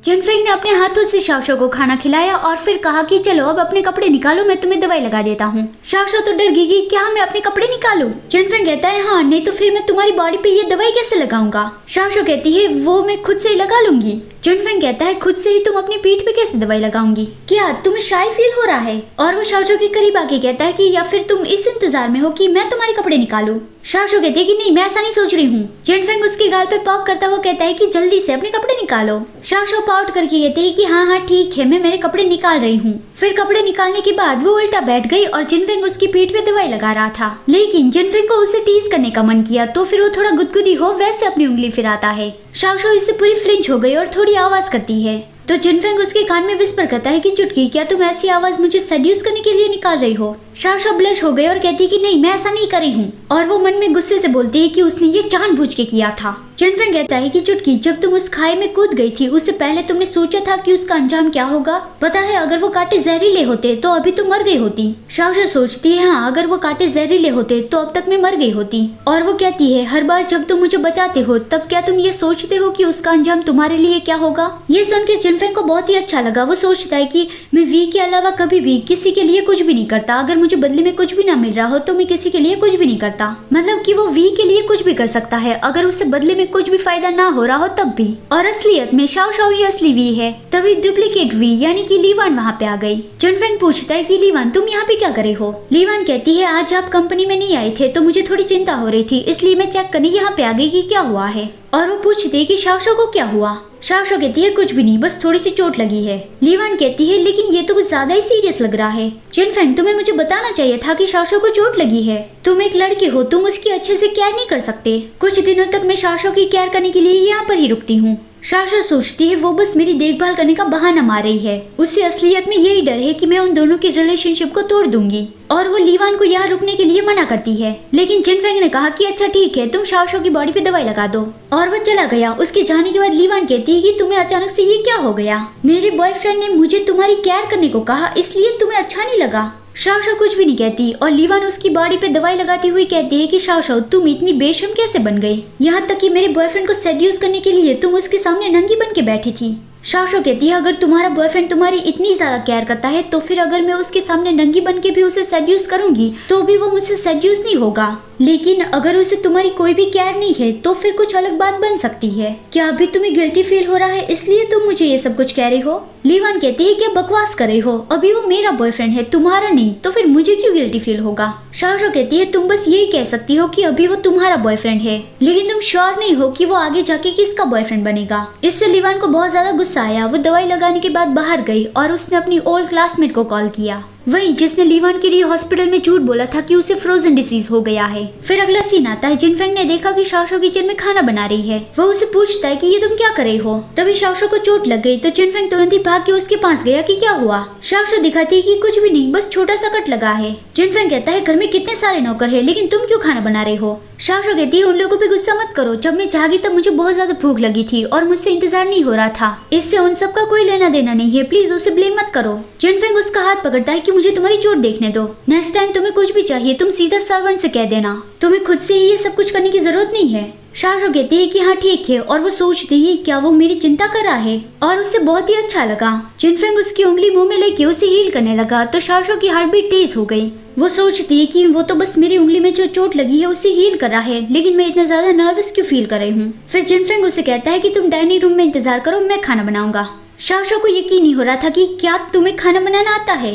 जिनफेंग ने अपने हाथों से शाओशो को खाना खिलाया और फिर कहा कि चलो अब अपने कपड़े निकालो, मैं तुम्हें दवाई लगा देता हूँ। शाओशो तो डर गई कि क्या मैं अपने कपड़े निकालूं? जिनफेंग कहता है हाँ, नहीं तो फिर मैं तुम्हारी बॉडी पे ये दवाई कैसे लगाऊंगा? शाओशो कहती है वो मैं खुद से ही लगा लूंगी। जिनफेंग कहता है खुद से ही तुम अपनी पीठ पे कैसे दवाई लगाऊंगी? क्या तुम्हें शाय फील हो रहा है? और वो शाओशो के करीब आके कहता है कि या फिर तुम इस इंतजार में हो कि मैं तुम्हारे कपड़े निकालूं? शाओशो कहती है कि नहीं, मैं ऐसा नहीं सोच रही हूँ। जिनफेंग उसके गाल पे पॉक करता हुआ कहता है कि जल्दी से अपने कपड़े निकालो। शाओशो पाउट करके कहती है कि हाँ हाँ ठीक है, मैं मेरे कपड़े निकाल रही हूँ। फिर कपड़े निकालने के बाद वो उल्टा बैठ गई और जिनफेंग उसकी पीठ पे दवाई लगा रहा था। लेकिन जिनफेंग को उसे टीज करने का मन किया तो फिर वो थोड़ा गुदगुदी हो वैसे अपनी उंगली फिराता है। शाओशो इससे पूरी फ्रिंज हो गई और थोड़ी आवाज करती है तो जिनफेंग उसके कान में विस्पर करता है कि चुटकी, क्या तुम ऐसी आवाज मुझे सेड्यूस करने के लिए निकाल रही हो? शाओशो ब्लश हो गई और कहती है कि नहीं, मैं ऐसा नहीं कर रही हूँ। और वो मन में गुस्से से बोलती है कि उसने ये जानबूझ के किया था। जिनफेंग कहता है कि चुटकी, जब तुम उस खाई में कूद गई थी उससे पहले तुमने सोचा था कि उसका अंजाम क्या होगा? पता है अगर वो कांटे जहरीले होते तो अभी तुम मर गई होती। शाओशो सोचती है हाँ, अगर वो कांटे जहरीले होते तो अब तक मैं मर गई होती। और वो कहती है हर बार जब तुम मुझे बचाते हो तब क्या तुम ये सोचते हो कि उसका अंजाम तुम्हारे लिए क्या होगा? ये सुनकर जिनफेंग को बहुत ही अच्छा लगा। वो सोचता है कि मैं वी के अलावा कभी भी किसी के लिए कुछ भी नहीं करता। अगर मुझे बदले में कुछ भी ना मिल रहा हो तो मैं किसी के लिए कुछ भी नहीं करता। मतलब कि वो वी के लिए कुछ भी कर सकता है अगर उससे बदले में कुछ भी फायदा ना हो रहा हो तब भी। और असलियत में शाओशो ही असली वी है। तभी डुप्लीकेट वी यानी कि लीवान वहाँ पे आ गई। जिनफेंग पूछता है कि लीवान तुम यहाँ पे क्या कर रहे हो? लीवान कहती है आज आप कंपनी में नहीं आए थे तो मुझे थोड़ी चिंता हो रही थी, इसलिए मैं चेक करने यहाँ पे आ गई कि क्या हुआ है। और वो पूछती है कि शाओशो को क्या हुआ? शाओशो कहती है कुछ भी नहीं, बस थोड़ी सी चोट लगी है। लीवान कहती है लेकिन ये तो कुछ ज्यादा ही सीरियस लग रहा है। जिनफेंग तुम्हें मुझे बताना चाहिए था कि शाओशो को चोट लगी है। तुम एक लड़के हो, तुम उसकी अच्छे से केयर नहीं कर सकते। कुछ दिनों तक मैं शाओशो की केयर करने के लिए यहाँ पर ही रुकती हूँ। शाओशो सोचती है वो बस मेरी देखभाल करने का बहाना मार रही है। उससे असलियत में यही डर है कि मैं उन दोनों की रिलेशनशिप को तोड़ दूंगी। और वो लीवान को यहाँ रुकने के लिए मना करती है। लेकिन जिनफेंग ने कहा कि अच्छा ठीक है, तुम शाओशो की बॉडी पे दवाई लगा दो। और वो चला गया। उसके जाने के बाद लीवान कहती है कि तुम्हें अचानक से ये क्या हो गया? मेरे बॉयफ्रेंड ने मुझे तुम्हारी केयर करने को कहा, इसलिए तुम्हें अच्छा नहीं लगा? शाओशो कुछ भी नहीं कहती और लीवान उसकी बॉडी पे दवाई लगाती हुई कहती है कि शाओशो तुम इतनी बेशर्म कैसे बन गई? यहाँ तक कि मेरे बॉयफ्रेंड को सेड्यूस करने के लिए तुम उसके सामने नंगी बन के बैठी थी। शाओशो कहती है अगर तुम्हारा बॉयफ्रेंड तुम्हारी इतनी ज्यादा केयर करता है तो फिर अगर मैं उसके सामने नंगी बन के भी उसे सेड्यूस करूंगी तो भी वो मुझसे सेड्यूस नहीं होगा। लेकिन अगर उसे तुम्हारी कोई भी केयर नहीं है तो फिर कुछ अलग बात बन सकती है। क्या अभी तुम्हें गिल्टी फील हो रहा है इसलिए तुम मुझे ये सब कुछ कह रही हो? लीवान कहती है क्या बकवास कर रही हो? अभी वो मेरा बॉयफ्रेंड है, तुम्हारा नहीं, तो फिर मुझे क्यों गिल्टी फील होगा? शाओशो कहती है तुम बस यही कह सकती हो कि अभी वो तुम्हारा बॉयफ्रेंड है, लेकिन तुम श्योर नहीं हो कि वो आगे जाके किसका बॉयफ्रेंड बनेगा। इससे लीवान को बहुत ज्यादा गुस्सा आया। वो दवाई लगाने के बाद बाहर गई और उसने अपनी ओल्ड क्लासमेट को कॉल किया, वही जिसने लीवान के लिए हॉस्पिटल में झूठ बोला था कि उसे फ्रोजन डिसीज हो गया है। फिर अगला सीन आता है। जिनफेंग ने देखा कि शाओशो किचन में खाना बना रही है। वो उसे पूछता है कि ये तुम क्या कर रही हो? तभी शाओशो को चोट लग गई तो जिनफेंग तुरंत ही भाग के उसके पास गया कि क्या हुआ। शाओशो दिखाती है कि कुछ भी नहीं, बस छोटा सा कट लगा है। जिनफेंग कहता है घर में कितने सारे नौकर है, लेकिन तुम क्यों खाना बना रहे हो? शाओशो कहती है उन लोगों पे गुस्सा मत करो, जब मैं जागी तब मुझे बहुत ज्यादा भूख लगी थी और मुझसे इंतजार नहीं हो रहा था। इससे उन सब का कोई लेना देना नहीं है, प्लीज उसे ब्लेम मत करो। जिनफेंग उसका हाथ पकड़ता है कि मुझे तुम्हारी चोट देखने दो। नेक्स्ट टाइम तुम्हें कुछ भी चाहिए तुम सीधा सर्वेंट से कह देना, तुम्हें खुद से ही ये सब कुछ करने की जरूरत नहीं है। शाओशो कहती है कि हाँ ठीक है और वो सोचती है क्या वो मेरी चिंता कर रहा है और उसे बहुत ही अच्छा लगा। जिनफेंग उसकी उंगली मुंह में लेके उसे हील करने लगा तो शाओशो की हार्ट बीट तेज हो गई। वो सोचती है कि वो तो बस मेरी उंगली में जो चोट लगी है उसे हील कर रहा है, लेकिन मैं इतना ज्यादा नर्वस क्यों फील कर रही हूँ। फिर जिनफेंग उसे कहता है कि तुम डाइनिंग रूम में इंतजार करो, मैं खाना बनाऊंगा। शाओशो को यकीन नहीं हो रहा था कि क्या तुम्हें खाना बनाना आता है।